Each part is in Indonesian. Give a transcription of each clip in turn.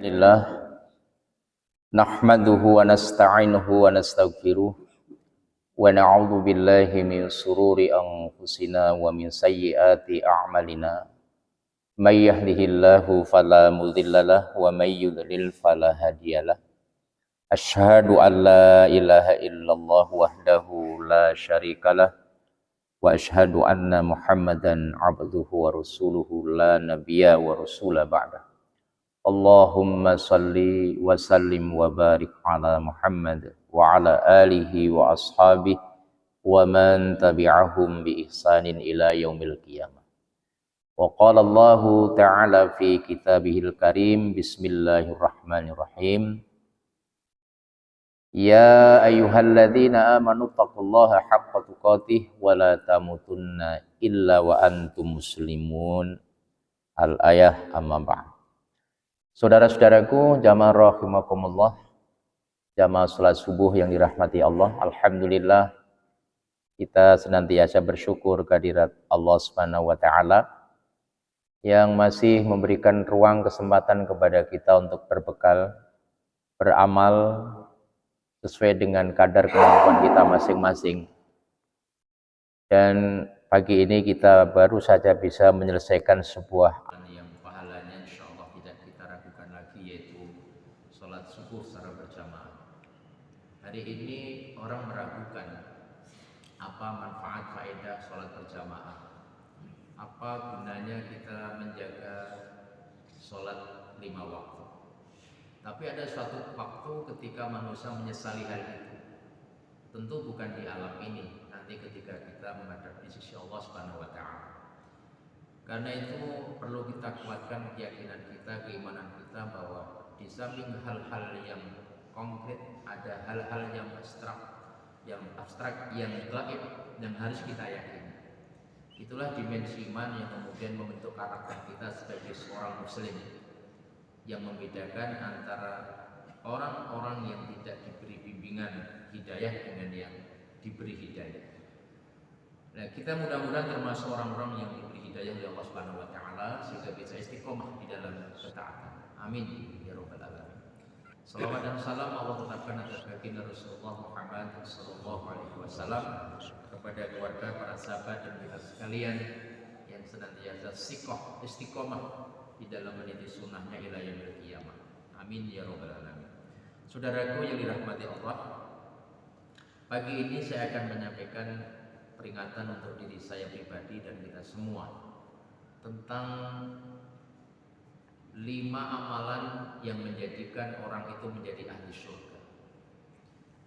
Alhamdulillah nahmaduhu wa nasta'inuhu wa nastaghfiruh wa na'udzu billahi min sururi anfusina wa min sayyiati a'malina may yahdihillahu fala mudhillalah wa may yudlil fala hadiyalah asyhadu an la ilaha illallah wahdahu la syarikalah wa asyhadu anna muhammadan abduhu wa rasuluhu la nabiyya wa rasula ba'da. Allahumma salli wa sallim wa barik ala Muhammad wa ala alihi wa ashabihi wa man tabi'ahum bi ihsanin ila yaumil qiyamah. Wa qala Allah ta'ala fi kitabihil karim, bismillahirrahmanirrahim. Ya ayyuhalladzina amanu taqullaha haqqa tuqatih wa la tamutunna illa wa antum muslimun. Al-ayah amma ba'd. Saudara-saudaraku, jamaah rahimakumullah, jamaah salat subuh yang dirahmati Allah, alhamdulillah kita senantiasa bersyukur kehadirat Allah Subhanahu wa taala yang masih memberikan ruang kesempatan kepada kita untuk berbekal, beramal sesuai dengan kadar kemampuan kita masing-masing. Dan pagi ini kita baru saja bisa menyelesaikan sebuah yang pahalanya insyaallah tidak kita ragukan lagi, yaitu sholat subuh secara berjamaah. Hari ini orang meragukan apa manfaat faedah sholat berjamaah, apa gunanya kita menjaga sholat 5 waktu. Tapi ada suatu waktu ketika manusia menyesali hal itu, tentu bukan di alam ini, nanti ketika kita menghadapi sisi Allah Subhanahu wa taala. Karena itu perlu kita kuatkan keyakinan kita, keimanan kita bahwa di samping hal-hal yang konkret ada hal-hal yang abstrak, yang gaib yang harus kita yakini. Itulah dimensi iman yang kemudian membentuk karakter kita sebagai seorang muslim, yang membedakan antara orang-orang yang tidak diberi bimbingan hidayah dengan yang diberi hidayah. Nah, kita mudah-mudahan termasuk orang-orang yang diberi hidayah oleh Allah Subhanahu wa taala sehingga bisa istiqomah di dalam ketaatan. Amin ya rabbal alamin. Salawat dan salam Allah tetapkan atas baginda Rasulullah Muhammad sallallahu alaihi wasallam, kepada keluarga, para sahabat dan kita sekalian yang senantiasa istiqomah di dalam meniti sunnahnya ila yaumil qiyamah. Amin ya rabbal alamin. Saudaraku yang dirahmati Allah, pagi ini saya akan menyampaikan peringatan untuk diri saya pribadi dan kita semua tentang 5 amalan yang menjadikan orang itu menjadi ahli surga.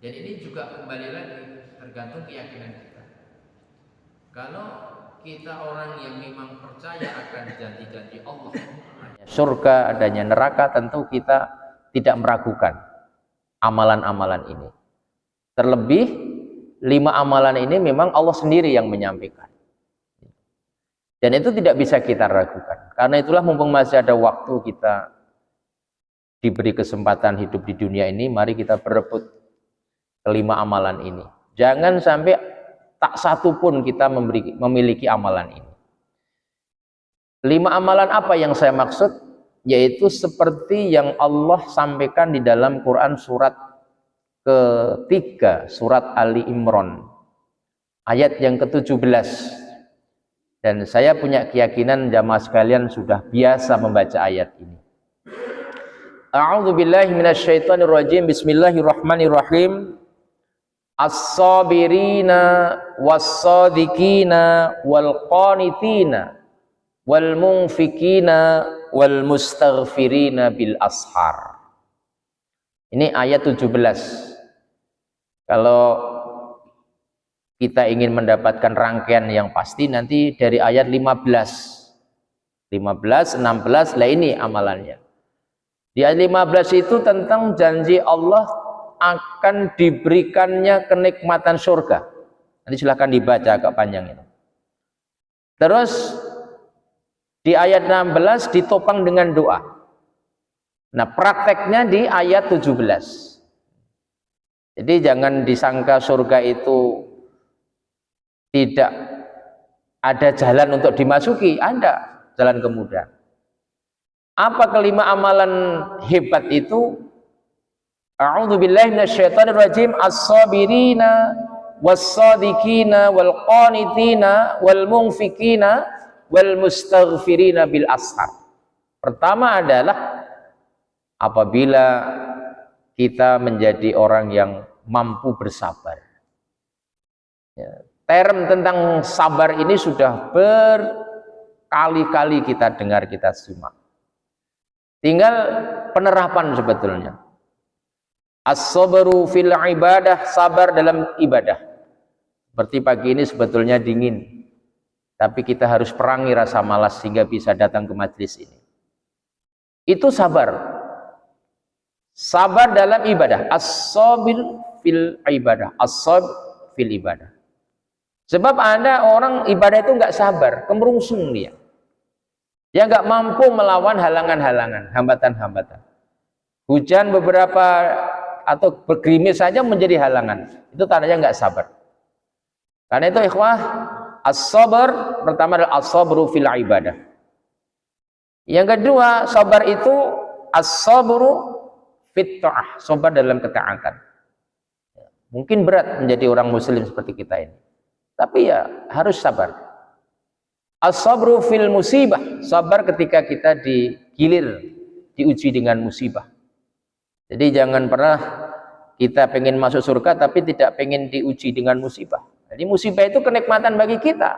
Dan ini juga kembali lagi tergantung keyakinan kita. Kalau kita orang yang memang percaya akan janji-janji Allah, surga, adanya neraka, tentu kita tidak meragukan amalan-amalan ini. Terlebih 5 amalan ini memang Allah sendiri yang menyampaikan. Dan itu tidak bisa kita ragukan. Karena itulah mumpung masih ada waktu, kita diberi kesempatan hidup di dunia ini, mari kita berebut ke-5 amalan ini. Jangan sampai tak satu pun kita memiliki amalan ini. 5 amalan apa yang saya maksud? Yaitu seperti yang Allah sampaikan di dalam Quran surat ketiga, surat Ali Imran, ayat yang ke-17. Dan saya punya keyakinan jamaah sekalian sudah biasa membaca ayat ini. A'udzu billahi minasyaitonir rajim. Bismillahirrahmanirrahim. As-sabirina was-sadiqina wal-qanitina wal-munfikina wal-mustaghfirina bil ashar. Ini ayat 17. Kalau kita ingin mendapatkan rangkaian yang pasti, nanti dari ayat 15, 16, lah ini amalannya. Di ayat 15 itu tentang janji Allah akan diberikannya kenikmatan surga. Nanti silahkan dibaca, agak panjang ini. Terus di ayat 16 ditopang dengan doa. Nah, prakteknya di ayat 17. Jadi jangan disangka surga itu tidak ada jalan untuk dimasuki, ada jalan kemudahan. Apa kelima amalan hebat itu? A'udzubillahi minasyaitonirrajim. As-sabirina was-sadiqina wal qanitina wal munfikina wal mustaghfirina bil ashar. Pertama adalah apabila kita menjadi orang yang mampu bersabar. Ya, term tentang sabar ini sudah berkali-kali kita dengar, kita simak. Tinggal penerapan sebetulnya. As-sabru fil ibadah, sabar dalam ibadah. Seperti pagi ini sebetulnya dingin, tapi kita harus perangi rasa malas sehingga bisa datang ke majelis ini. Itu sabar. Sabar dalam ibadah. As-sabir fil ibadah. As-sabr fil ibadah. Sebab ada orang ibadah itu nggak sabar, kemerungsung dia. Dia nggak mampu melawan halangan-halangan, hambatan-hambatan. Hujan beberapa atau bergerimis saja menjadi halangan. Itu tandanya nggak sabar. Karena itu ikhwah, as-sabr pertama adalah as-sabru fil ibadah. Yang kedua, sabar itu as-sabru fit ta'ah, sabar dalam ketaatan. Mungkin berat menjadi orang muslim seperti kita ini. Tapi ya harus sabar. As-sabru fil musibah, sabar ketika kita digilir, diuji dengan musibah. Jadi jangan pernah kita pengen masuk surga tapi tidak pengen diuji dengan musibah. Jadi musibah itu kenikmatan bagi kita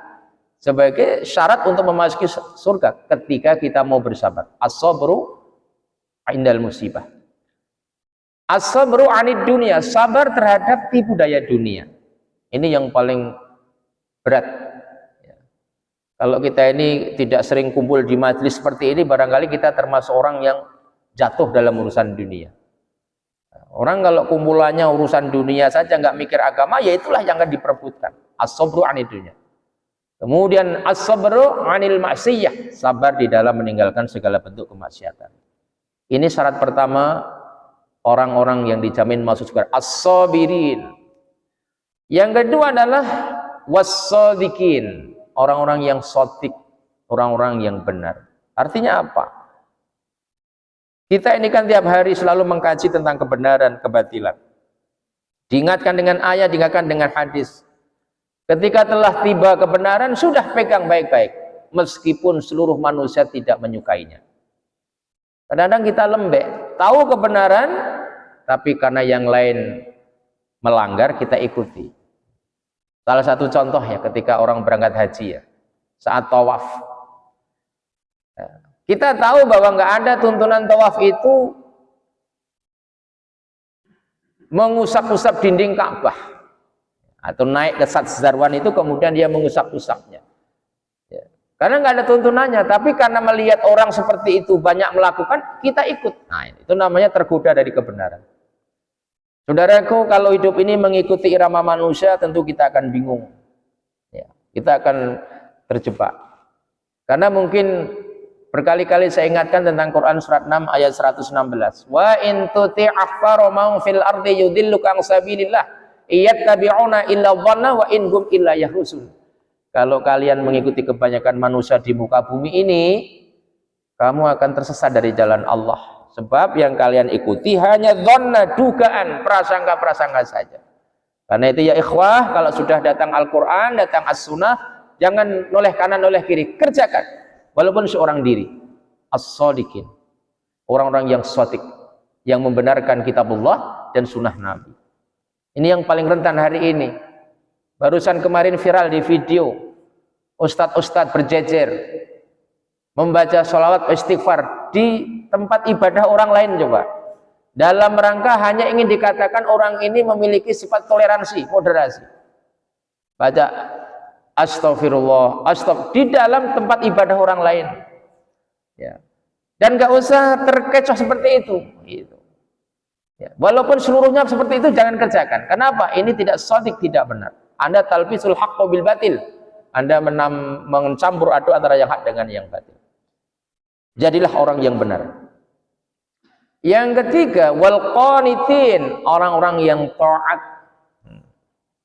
sebagai syarat untuk memasuki surga ketika kita mau bersabar. As-sabru indal musibah. As-sabru anid dunia, sabar terhadap tipu daya dunia. Ini yang paling berat. Kalau kita ini tidak sering kumpul di majelis seperti ini, barangkali kita termasuk orang yang jatuh dalam urusan dunia. Orang kalau kumpulannya urusan dunia saja, nggak mikir agama, ya itulah yang akan diperebutkan. As-sabru anid dunia. Kemudian as-sabru anil maksiyah, sabar di dalam meninggalkan segala bentuk kemaksiatan. Ini syarat pertama orang-orang yang dijamin masuk surga. As-sabirin. Yang kedua adalah was-sadiqin. Orang-orang yang sotik, orang-orang yang benar. Artinya apa? Kita ini kan tiap hari selalu mengkaji tentang kebenaran, kebatilan. Diingatkan dengan ayat, diingatkan dengan hadis. Ketika telah tiba kebenaran, sudah pegang baik-baik. Meskipun seluruh manusia tidak menyukainya. Kadang-kadang kita lembek, tahu kebenaran, tapi karena yang lain melanggar, kita ikuti. Salah satu contoh ya ketika orang berangkat haji ya, saat tawaf. Kita tahu bahwa nggak ada tuntunan tawaf itu mengusap-usap dinding Ka'bah atau naik ke Satsarwan itu kemudian dia mengusap-usapnya. Ya. Karena nggak ada tuntunannya, tapi karena melihat orang seperti itu banyak melakukan, kita ikut. Nah, itu namanya tergoda dari kebenaran. Saudaraku, kalau hidup ini mengikuti irama manusia, tentu kita akan bingung. Ya, kita akan terjebak. Karena mungkin berkali-kali saya ingatkan tentang Quran surat 6 ayat 116. Wa in tuti' aktsara man fil ardi yudilluka an sabilillah iyattabi'una illa dhanna wa in hum illa yahrusun. Kalau kalian mengikuti kebanyakan manusia di muka bumi ini, kamu akan tersesat dari jalan Allah. Sebab yang kalian ikuti hanya dhanna, dugaan, prasangka-prasangka saja. Karena itu ya ikhwah, kalau sudah datang Al-Quran, datang As-Sunnah, jangan noleh kanan, noleh kiri, kerjakan. Walaupun seorang diri. As-sadiqin. Orang-orang yang shadiq, yang membenarkan kitabullah dan sunnah Nabi. Ini yang paling rentan hari ini. Barusan kemarin viral di video, ustadz-ustadz berjejer, membaca sholawat istighfar di tempat ibadah orang lain coba. Dalam rangka hanya ingin dikatakan orang ini memiliki sifat toleransi, moderasi. Baca astagfirullah, di dalam tempat ibadah orang lain. Ya. Dan gak usah terkecoh seperti itu. Gitu. Ya. Walaupun seluruhnya seperti itu jangan kerjakan. Kenapa? Ini tidak shadiq, tidak benar. Anda talbisul haqqo bil batil. Anda mencampur aduk antara yang hak dengan yang batil. Jadilah orang yang benar. Yang ketiga, wal qanitin, orang-orang yang taat,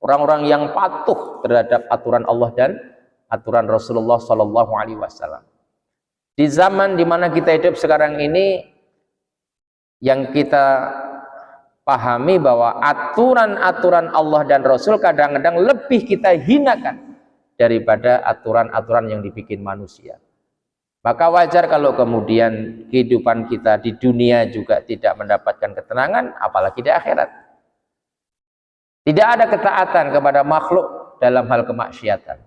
orang-orang yang patuh terhadap aturan Allah dan aturan Rasulullah Sallallahu Alaihi Wasallam. Di zaman dimana kita hidup sekarang ini, yang kita pahami bahwa aturan-aturan Allah dan Rasul kadang-kadang lebih kita hinakan daripada aturan-aturan yang dibikin manusia. Maka wajar kalau kemudian kehidupan kita di dunia juga tidak mendapatkan ketenangan, apalagi di akhirat. Tidak ada ketaatan kepada makhluk dalam hal kemaksiatan.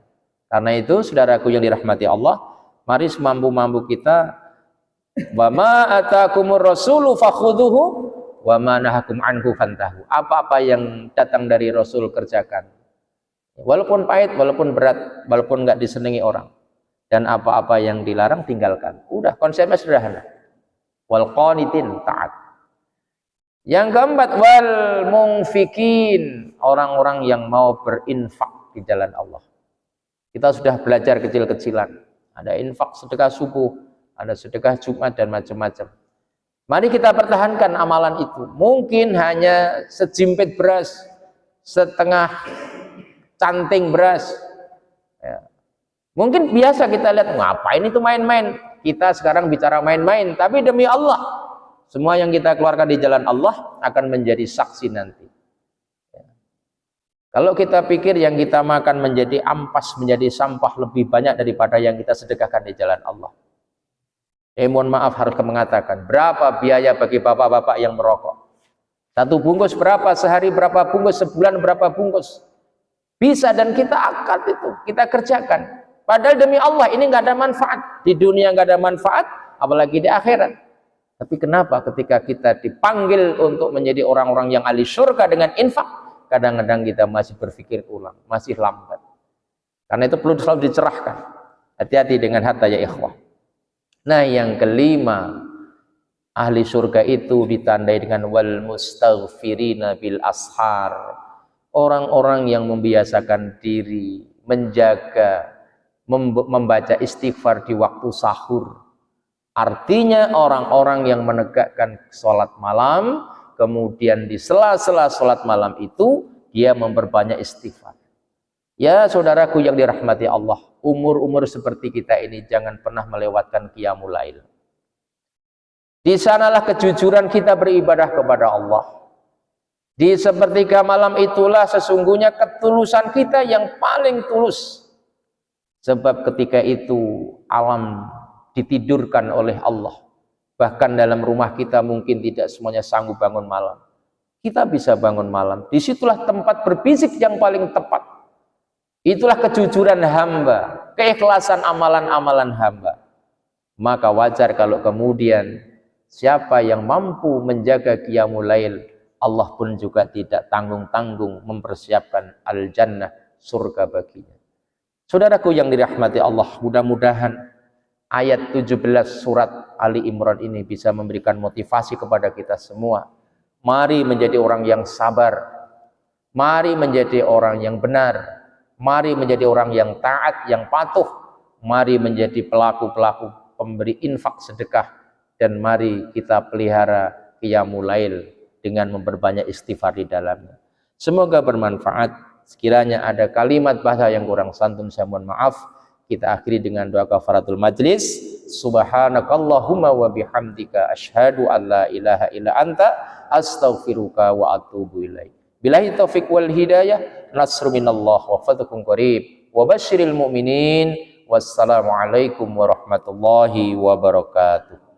Karena itu, saudaraku yang dirahmati Allah, mari semampu-mampu kita, wa ma atakumur rasulu fakhudhuhu wa ma nahakum anhu fantahu. Apa-apa yang datang dari Rasul kerjakan. Walaupun pahit, walaupun berat, walaupun enggak disenangi orang. Dan apa-apa yang dilarang tinggalkan. Udah, konsepnya sederhana. Wal qanitin ta'at. Yang keempat, wal munfikin, orang-orang yang mau berinfak di jalan Allah. Kita sudah belajar kecil-kecilan. Ada infak sedekah subuh, ada sedekah Jumat dan macam-macam. Mari kita pertahankan amalan itu. Mungkin hanya sejimpit beras, setengah canting beras. Ya. Mungkin biasa kita lihat, ngapain itu main-main. Kita sekarang bicara main-main, tapi demi Allah, semua yang kita keluarkan di jalan Allah akan menjadi saksi nanti. Ya. Kalau kita pikir yang kita makan menjadi ampas, menjadi sampah lebih banyak daripada yang kita sedekahkan di jalan Allah. Mohon maaf harus mengatakan, berapa biaya bagi bapak-bapak yang merokok? Satu bungkus berapa? Sehari berapa bungkus? Sebulan berapa bungkus? Bisa, dan kita akad itu, kita kerjakan. Padahal demi Allah ini nggak ada manfaat. Di dunia nggak ada manfaat, apalagi di akhirat. Tapi kenapa ketika kita dipanggil untuk menjadi orang-orang yang ahli surga dengan infak, kadang-kadang kita masih berpikir ulang, masih lambat. Karena itu perlu selalu dicerahkan. Hati-hati dengan harta ya ikhwah. Nah, yang kelima, ahli surga itu ditandai dengan wal mustaghfirina bil ashar. Orang-orang yang membiasakan diri, menjaga, membaca istighfar di waktu sahur. Artinya orang-orang yang menegakkan sholat malam, kemudian di sela-sela sholat malam itu dia memperbanyak istighfar. Ya saudaraku yang dirahmati Allah, umur-umur seperti kita ini jangan pernah melewatkan qiyamul lail. Di sanalah kejujuran kita beribadah kepada Allah. Di sepertiga malam itulah sesungguhnya ketulusan kita yang paling tulus. Sebab ketika itu alam ditidurkan oleh Allah. Bahkan dalam rumah kita mungkin tidak semuanya sanggup bangun malam. Kita bisa bangun malam. Disitulah tempat berbisik yang paling tepat. Itulah kejujuran hamba, keikhlasan amalan-amalan hamba. Maka wajar kalau kemudian siapa yang mampu menjaga qiyamul lail, Allah pun juga tidak tanggung-tanggung mempersiapkan al-jannah, surga baginya. Saudaraku yang dirahmati Allah, mudah-mudahan ayat 17 surat Ali Imran ini bisa memberikan motivasi kepada kita semua. Mari menjadi orang yang sabar, mari menjadi orang yang benar, mari menjadi orang yang taat, yang patuh, mari menjadi pelaku-pelaku pemberi infak sedekah, dan mari kita pelihara qiyamul lail dengan memperbanyak istighfar di dalamnya. Semoga bermanfaat. Sekiranya ada kalimat bahasa yang kurang santun, saya mohon maaf. Kita akhiri dengan doa kafaratul majlis. Subhanakallahumma wa bihamdika asyhadu an la ilaha illa anta astaghfiruka wa atubu ilaik. Billahi taufiq wal hidayah. Nasru minallah wa fadhkum qarib. Wa basyiril mu'minin. Wassalamualaikum warahmatullahi wabarakatuh.